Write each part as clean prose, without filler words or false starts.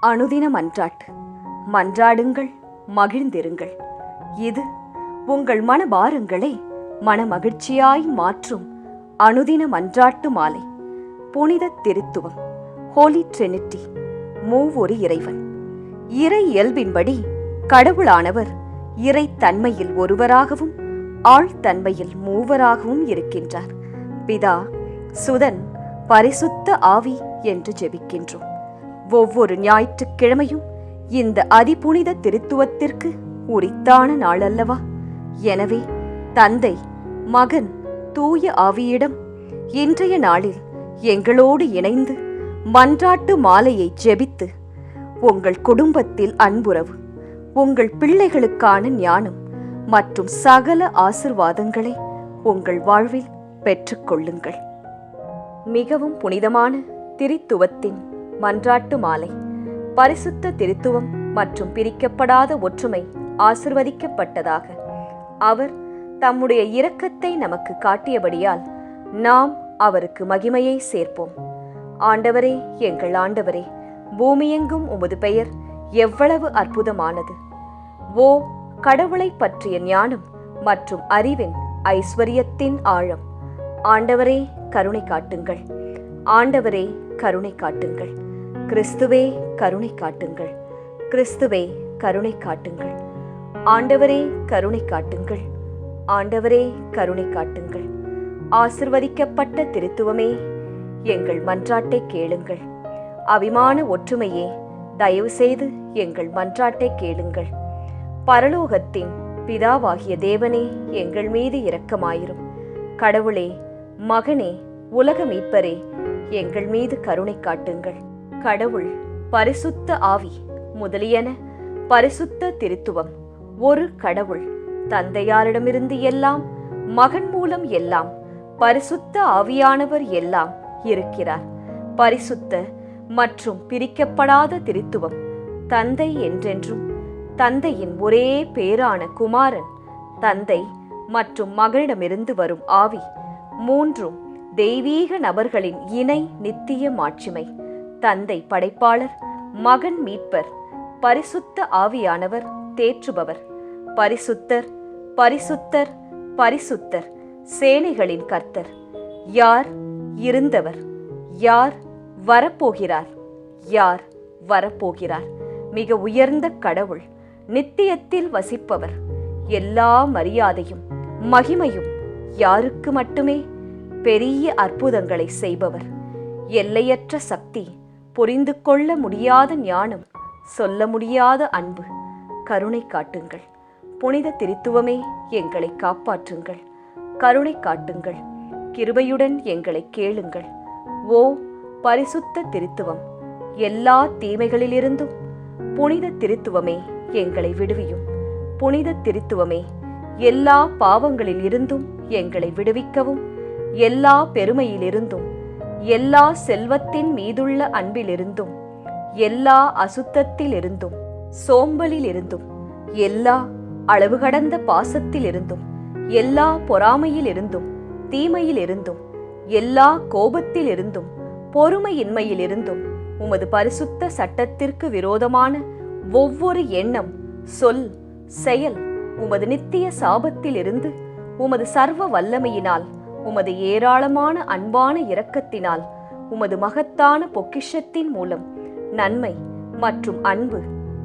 அனுதின மன்றாட்டு. மன்றாடுங்கள், மகிழ்ந்திருங்கள். இது உங்கள் மனபாரங்களை மனமகிழ்ச்சியாய் மாற்றும் அனுதின மன்றாட்டு மாலை. புனித திருத்துவம், ஹோலி ட்ரினிட்டி, மூவொரு இறைவன். இறை இயல்பின்படி கடவுளானவர் இறை தன்மையில் ஒருவராகவும் ஆழ்தன்மையில் மூவராகவும் இருக்கின்றார். பிதா, சுதன், பரிசுத்த ஆவி என்று ஜெபிக்கின்றோம். ஒவ்வொரு ஞாயிற்றுக்கிழமையும் இந்த அதிபுனித திருத்துவத்திற்கு உரித்தான நாள் அல்லவா? எனவே தந்தை, மகன், தூய ஆவியிடம் இன்றைய நாளில் எங்களோடு இணைந்து மன்றாட்டு மாலையை ஜெபித்து உங்கள் குடும்பத்தில் அன்புறவு, உங்கள் பிள்ளைகளுக்கான ஞானம் மற்றும் சகல ஆசிர்வாதங்களை உங்கள் வாழ்வில் பெற்றுக்கொள்ளுங்கள். மிகவும் புனிதமான திருத்துவத்தின் மன்றாட்டு மாலை. பரிசுத்த திருத்துவம் மற்றும் பிரிக்கப்படாத ஒற்றுமை ஆசிர்வதிக்கப்பட்டதாக. அவர் தம்முடைய இரக்கத்தை நமக்கு காட்டியபடியால் நாம் அவருக்கு மகிமையை சேர்ப்போம். ஆண்டவரே, எங்கள் ஆண்டவரே, பூமியெங்கும் உமது பெயர் எவ்வளவு அற்புதமானது! ஓ கடவுளை பற்றிய ஞானம் மற்றும் அறிவின் ஐஸ்வரியத்தின் ஆழம்! ஆண்டவரே, கருணை காட்டுங்கள். ஆண்டவரே, கருணை காட்டுங்கள். கிறிஸ்துவே, கருணை காட்டுங்கள். கிறிஸ்துவே, கருணை காட்டுங்கள். ஆண்டவரே, கருணை காட்டுங்கள். ஆண்டவரே, கருணை காட்டுங்கள். ஆசிர்வதிக்கப்பட்ட திருத்துவமே, எங்கள் மன்றாட்டை கேளுங்கள். அபிமான ஒற்றுமையே, தயவு செய்து எங்கள் மன்றாட்டை கேளுங்கள். பரலோகத்தின் பிதாவாகிய தேவனே, எங்கள் மீது இரக்கமாயிரும். கடவுளே, மகனே, உலக மீட்பரே, எங்கள் மீது கருணை காட்டுங்கள். கடவுள், பரிசுத்த ஆவி முதலியன பரிசுத்த திருத்துவம் ஒரு கடவுள், தந்தையாரிடமிருந்து எல்லாம், மகன் மூலம் எல்லாம், பரிசுத்த ஆவியானவர் எல்லாம் இருக்கிறார். பரிசுத்த மற்றும் பிரிக்கப்படாத திருத்துவம். தந்தை என்றென்றும், தந்தையின் ஒரே பேரான குமாரன், தந்தை மற்றும் மகனிடமிருந்து வரும் ஆவி, மூன்றும் தெய்வீக நபர்களின் இணை நித்திய மாட்சிமை. தந்தை படைப்பாளர், மகன் மீட்பர், பரிசுத்த ஆவியானவர் தேற்றுபவர். பரிசுத்தர், பரிசுத்தர், பரிசுத்தர், சேனைகளின் கர்த்தர். யார் இருந்தவர்? யார் வரப்போகிறார்? யார் வரப்போகிறார்? மிக உயர்ந்த கடவுள், நித்தியத்தில் வசிப்பவர். எல்லா மரியாதையும் மகிமையும் யாருக்கு மட்டுமே. பெரிய அற்புதங்களை செய்பவர். எல்லையற்ற சக்தி, புரிந்து கொள்ள முடியாத ஞானம், சொல்ல முடியாத அன்பு. கருணை காட்டுங்கள். புனித திருத்துவமே, எங்களை காப்பாற்றுங்கள். கருணை காட்டுங்கள். கிருபையுடன் எங்களை கேளுங்கள். ஓ பரிசுத்த திருத்துவம், எல்லா தீமைகளிலிருந்தும் புனித திருத்துவமே எங்களை விடுவியும். புனித திருத்துவமே, எல்லா பாவங்களில் இருந்தும் எங்களை விடுவிக்கவும், எல்லா பெருமையிலிருந்தும், எல்லா செல்வத்தின் மீதுள்ள அன்பிலிருந்தும், எல்லா அசுத்தத்திலிருந்தும், சோம்பலிலிருந்தும், எல்லா அளவு கடந்த பாசத்திலிருந்தும், எல்லா பொறாமையிலிருந்தும், தீமையிலிருந்தும், எல்லா கோபத்திலிருந்தும், பொறுமையின்மையிலிருந்தும், உமது பரிசுத்த சட்டத்திற்கு விரோதமான ஒவ்வொரு எண்ணம், சொல், செயல், உமது நித்திய சாபத்திலிருந்து, உமது சர்வ வல்லமையினால், உமது ஏராளமான அன்பான இரக்கத்தினால், உமது மகத்தான பொக்கிஷத்தின் மூலம், நன்மை மற்றும் அன்பு,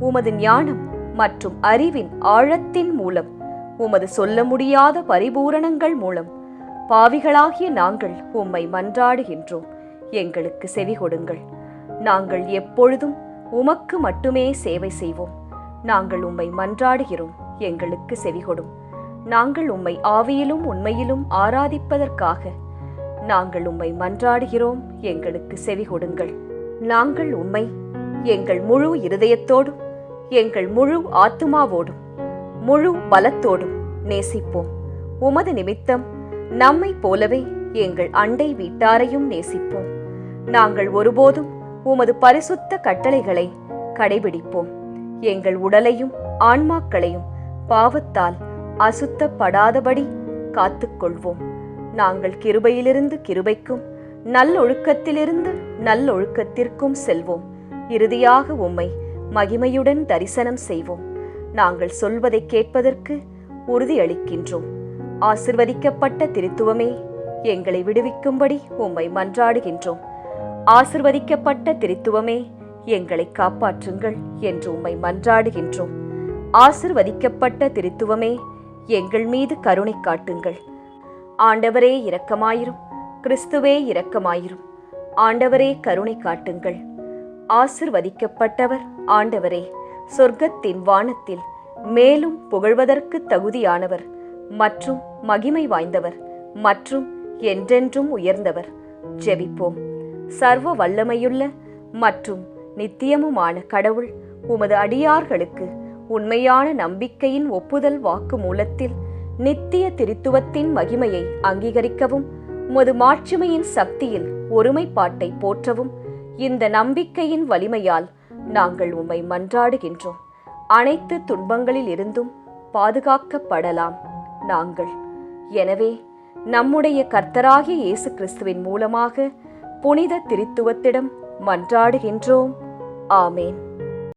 உமது ஞானம் மற்றும் அறிவின் ஆழத்தின் மூலம், உமது சொல்ல முடியாத பரிபூரணங்கள் மூலம், பாவிகளாகிய நாங்கள் உம்மை மன்றாடுகின்றோம். எங்களுக்கு செவி கொடுங்கள். நாங்கள் எப்பொழுதும் உமக்கு மட்டுமே சேவை செய்வோம். நாங்கள் உம்மை மன்றாடுகிறோம். எங்களுக்கு செவிகொடும். நாங்கள் உம்மை ஆவியிலும் உண்மையிலும் ஆராதிப்பதற்காக நாங்கள் உம்மை மன்றாடுகிறோம். எங்களுக்கு செவி கொடுங்கள். நாங்கள் உம்மை எங்கள் முழு இருதயத்தோடும், எங்கள் முழு ஆத்துமாவோடும், முழு பலத்தோடும் நேசிப்போம். உமது நிமித்தம் நம்மை போலவே எங்கள் அண்டை வீட்டாரையும் நேசிப்போம். நாங்கள் ஒருபோதும் உமது பரிசுத்த கட்டளைகளை கடைபிடிப்போம். எங்கள் உடலையும் ஆன்மாக்களையும் பாவத்தால் அசுத்தப்படாதபடி காத்துக்கொள்வோம். நாங்கள் கிருபையிலிருந்து கிருபைக்கும், நல்லொழுக்கத்திலிருந்து நல்லொழுக்கத்திற்கும் செல்வோம். இறுதியாக உம்மை மகிமையுடன் தரிசனம் செய்வோம். நாங்கள் சொல்வதை கேட்பதற்கு உறுதியளிக்கின்றோம். ஆசிர்வதிக்கப்பட்ட திருத்துவமே, எங்களை விடுவிக்கும்படி உம்மை மன்றாடுகின்றோம். ஆசிர்வதிக்கப்பட்ட திருத்துவமே, எங்களை காப்பாற்றுங்கள் என்று உம்மை மன்றாடுகின்றோம். ஆசிர்வதிக்கப்பட்ட திருத்துவமே, எங்கள் மீது கருணை காட்டுங்கள். ஆண்டவரே இரக்கமாயிரும். கிறிஸ்துவே இரக்கமாயிரும். ஆண்டவரே கருணை காட்டுங்கள். ஆசிர்வதிக்கப்பட்டவர் ஆண்டவரே, சொர்க்கத்தின் வானத்தில் மேலும் புகழ்வதற்கு தகுதியானவர் மற்றும் மகிமை வாய்ந்தவர் மற்றும் என்றென்றும் உயர்ந்தவர். ஜெபிப்போம். சர்வ வல்லமையுள்ள மற்றும் நித்தியமுமான கடவுள், உமது அடியார்களுக்கு உண்மையான நம்பிக்கையின் ஒப்புதல் வாக்கு மூலத்தில் நித்திய திருத்துவத்தின் மகிமையை அங்கீகரிக்கவும், உமது மாட்சிமையின் சக்தியில் ஒருமைப்பாட்டை போற்றவும் இந்த நம்பிக்கையின் வலிமையால் நாங்கள் உம்மை மன்றாடுகின்றோம். அனைத்து துன்பங்களில் இருந்தும் பாதுகாக்கப்படலாம் நாங்கள். எனவே நம்முடைய கர்த்தராகிய இயேசு கிறிஸ்துவின் மூலமாக புனித திருத்துவத்திடம் மன்றாடுகின்றோம். ஆமேன்.